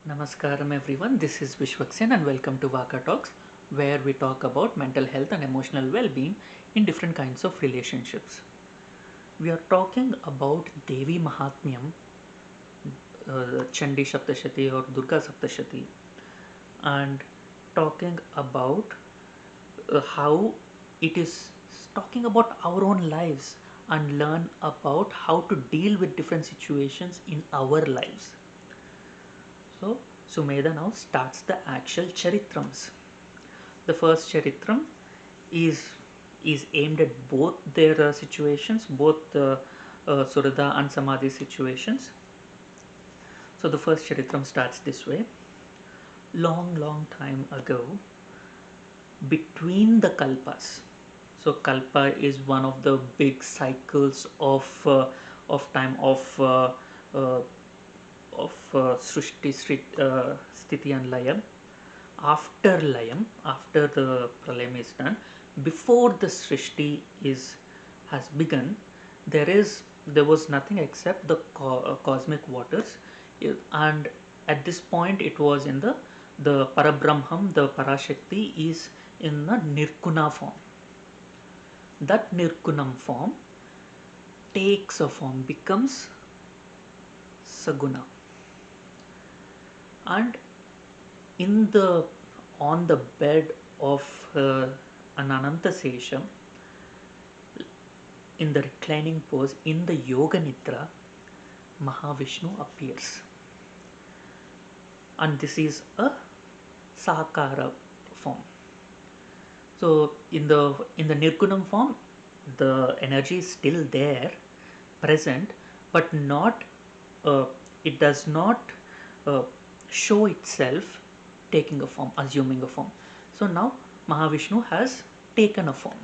Namaskaram everyone, this is Vishwaksen and welcome to Vaka Talks, where we talk about mental health and emotional well-being in different kinds of relationships. We are talking about Devi Mahatmyam, Chandi Saptashati or Durga Saptashati, and talking about how it is talking about our own lives and learn about how to deal with different situations in our lives. So Sumedha now starts the actual charitrams. The first charitram is is aimed at both their situations, both Surada and Samadhi situations. So the first charitram starts this way. Long time ago, between the kalpas. So kalpa is one of the big cycles of time uh, Srishti, Sthiti and Layam. After Layam, after the Pralayam is done, before the Srishti has begun, there was nothing except the cosmic waters, and at this point it was in the Parabrahmam, the Parashakti is in the Nirguna form. That Nirgunam form takes a form, becomes Saguna, and in the on the bed of an Ananta Sesham, in the reclining pose, in the Yoga Nidra, Mahavishnu appears. And this is a Sakara form. So in the Nirgunam form, the energy is still there, present, but not it does not uh, show itself taking a form, assuming a form. So now Mahavishnu has taken a form,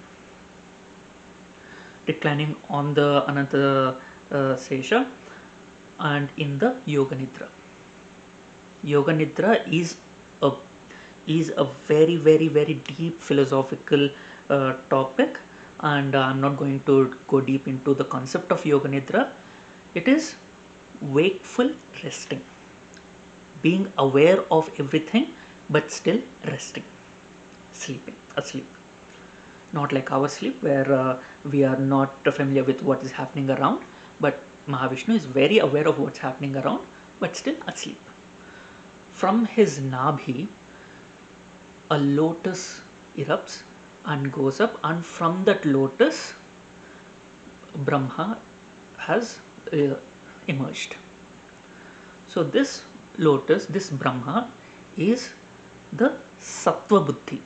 reclining on the Ananta Sesha and in the Yoga Nidra. Yoga Nidra is a very deep philosophical topic, and I'm not going to go deep into the concept of Yoga Nidra. It is wakeful resting, being aware of everything but still resting, sleeping, asleep. Not like our sleep where we are not familiar with what is happening around, but Mahavishnu is very aware of what's happening around but still asleep. From his nabhi, a lotus erupts and goes up, and from that lotus, Brahma has emerged. So, this lotus, this Brahma, is the Sattva Buddhi,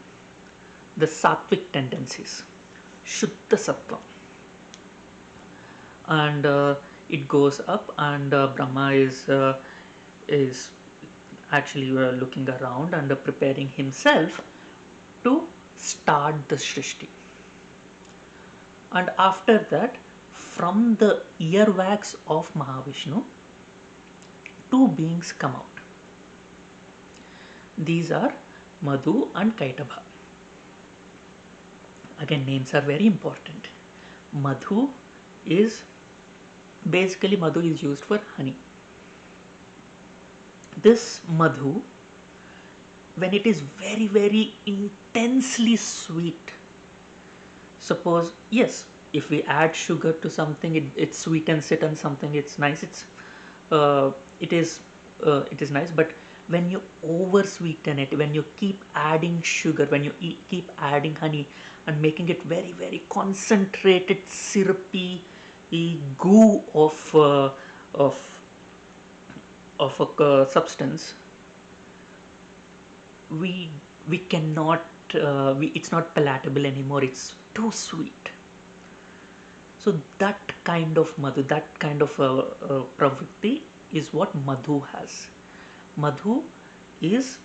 the sattvic tendencies, Shuddha Sattva. And it goes up, and Brahma is actually looking around and preparing himself to start the Srishti. And after that, from the earwax of Mahavishnu, two beings come out. These are Madhu and Kaitabha. Again, names are very important. Madhu is basically Madhu is used for honey. This Madhu, when it is very intensely sweet, suppose, yes, if we add sugar to something, it sweetens it, and something it's nice, uh, it is it is nice. But when you over sweeten it, when you keep adding sugar, when you keep adding honey and making it very concentrated, syrupy goo of of a substance, we cannot it's not palatable anymore, it's too sweet. So that kind of Madhu, that kind of pravritti is what Madhu has. Madhu is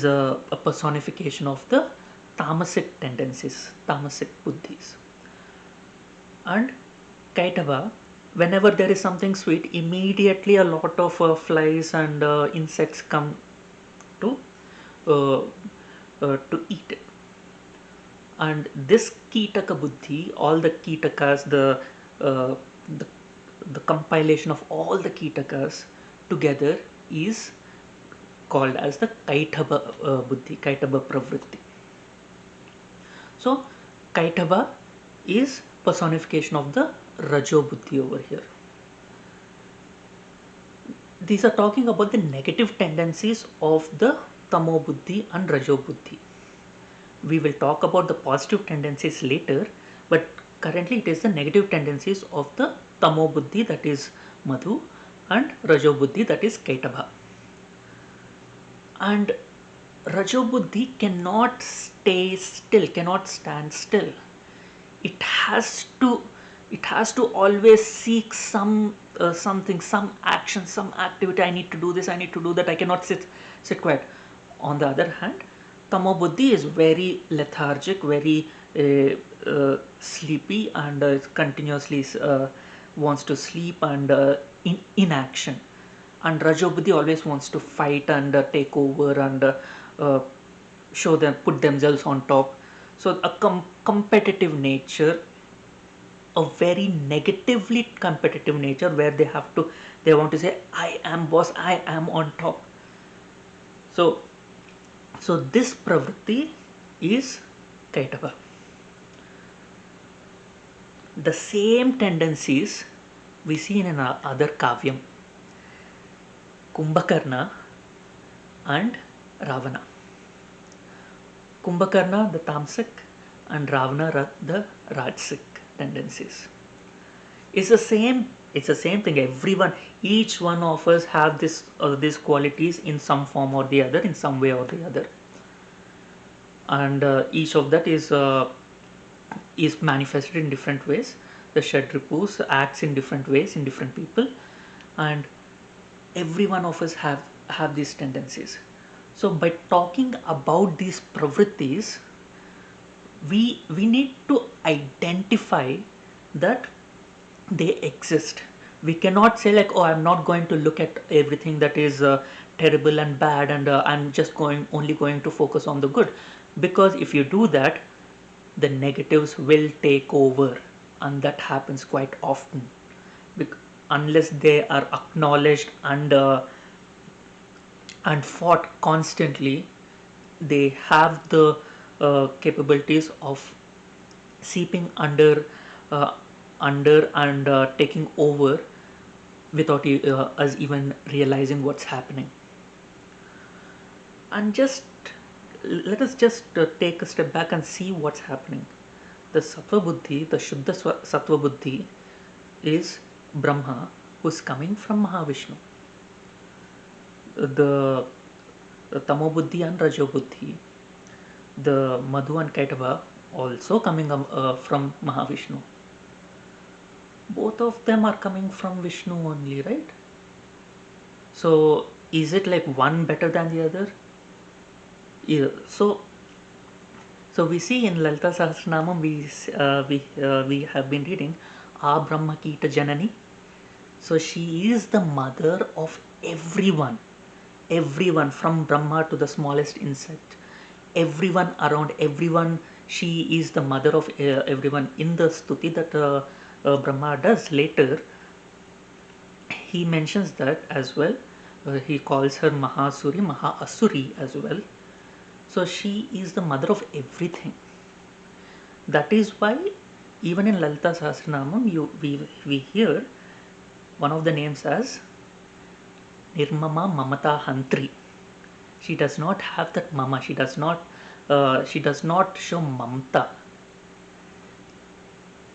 a personification of the tamasic tendencies, tamasic buddhis. And Kaitava, whenever there is something sweet, immediately a lot of flies and insects come to uh, to eat it. And this Kitaka Buddhi, all the Kitakas, uh, the compilation of all the Kitakas together is called as the Kaitabha Buddhi, Kaitabha Pravritti. So Kaitabha is personification of the Rajo Buddhi over here. These are talking about the negative tendencies of the Tamo Buddhi and Rajo Buddhi. We will talk about the positive tendencies later, but currently it is the negative tendencies of the Tamo Buddhi, that is Madhu, and Rajo Buddhi, that is Kaitabha. And Rajo Buddhi cannot stay still, cannot stand still. It has to always seek something, some action, some activity. I need to do this, I need to do that. I cannot sit quiet. On the other hand, Tamo Buddhi is very lethargic, very sleepy, and continuously wants to sleep and in inaction. And Rajo Buddhi always wants to fight and take over and show them, put themselves on top. So a competitive nature, a very negatively competitive nature, where they want to say, I am boss, I am on top. So this pravritti is Kaitabha. The same tendencies we see in another kavyam, Kumbhakarna and Ravana. Kumbhakarna, the tamasic, and Ravana, the rajasic tendencies. It's the same thing. Everyone, each one of us have these qualities in some form or the other, in some way or the other, and each of that is manifested in different ways. The Shadripus acts in different ways in different people, and every one of us have these tendencies. So by talking about these pravrittis, we need to identify that they exist. We cannot say like, oh, I'm not going to look at everything that is terrible and bad, and I'm just only going to focus on the good, because if you do that, the negatives will take over, and that happens quite often. Unless they are acknowledged and fought constantly, they have the capabilities of seeping under and taking over without us even realizing what's happening. And let us just take a step back and see what's happening. The Sattva Buddhi, the Shuddha Sattva Buddhi, is Brahma, who's coming from Mahavishnu. The Tamo Buddhi and Rajo Buddhi, the Madhu and Kaitabha, also coming from Mahavishnu. Both of them are coming from Vishnu only, right? So is it like one better than the other? Yeah. So we see in Lalita Sahasranamam, we have been reading A Brahma Kita Janani. So she is the mother of everyone from Brahma to the smallest insect, everyone around everyone. She is the mother of everyone. In the stuti that Brahma does later, he mentions that as well. He calls her Mahasuri, Mahaasuri as well. So she is the mother of everything. That is why even in Lalita Sahasranamam we hear one of the names as Nirmama Mamata Hantri. She does not have that mama. She does not show mamta.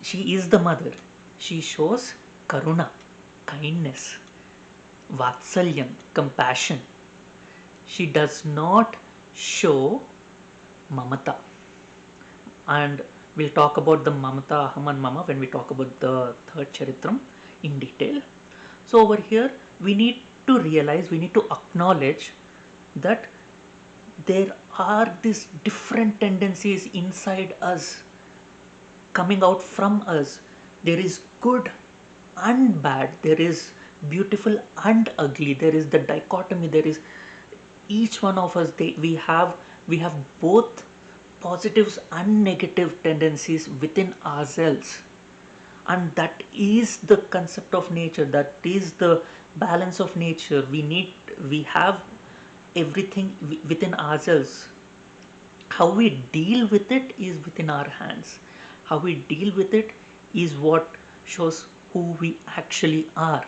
She is the mother. She shows karuna, kindness, vatsalyam, compassion. She does not show mamata. And we'll talk about the mamata, aham and mama when we talk about the third charitram in detail. So over here we need to realize, we need to acknowledge that there are these different tendencies inside us, coming out from us. There is good and bad, there is beautiful and ugly, there is the dichotomy, there is each one of us, we have both positives and negative tendencies within ourselves. And that is the concept of nature, that is the balance of nature. We need we have everything within ourselves. How we deal with it is within our hands. How we deal with it is what shows who we actually are.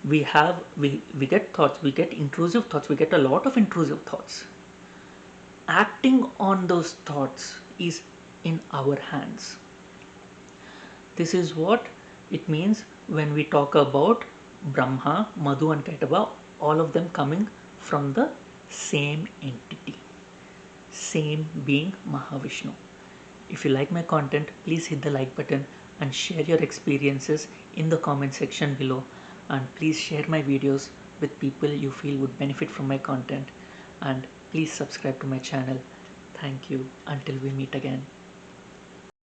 We get thoughts, we get intrusive thoughts, we get a lot of intrusive thoughts. Acting on those thoughts is in our hands. This is what it means when we talk about Brahma, Madhu, and Kaitabha, all of them coming from the same entity, same being Mahavishnu. If you like my content, please hit the like button and share your experiences in the comment section below. And please share my videos with people you feel would benefit from my content. And please subscribe to my channel. Thank you. Until we meet again.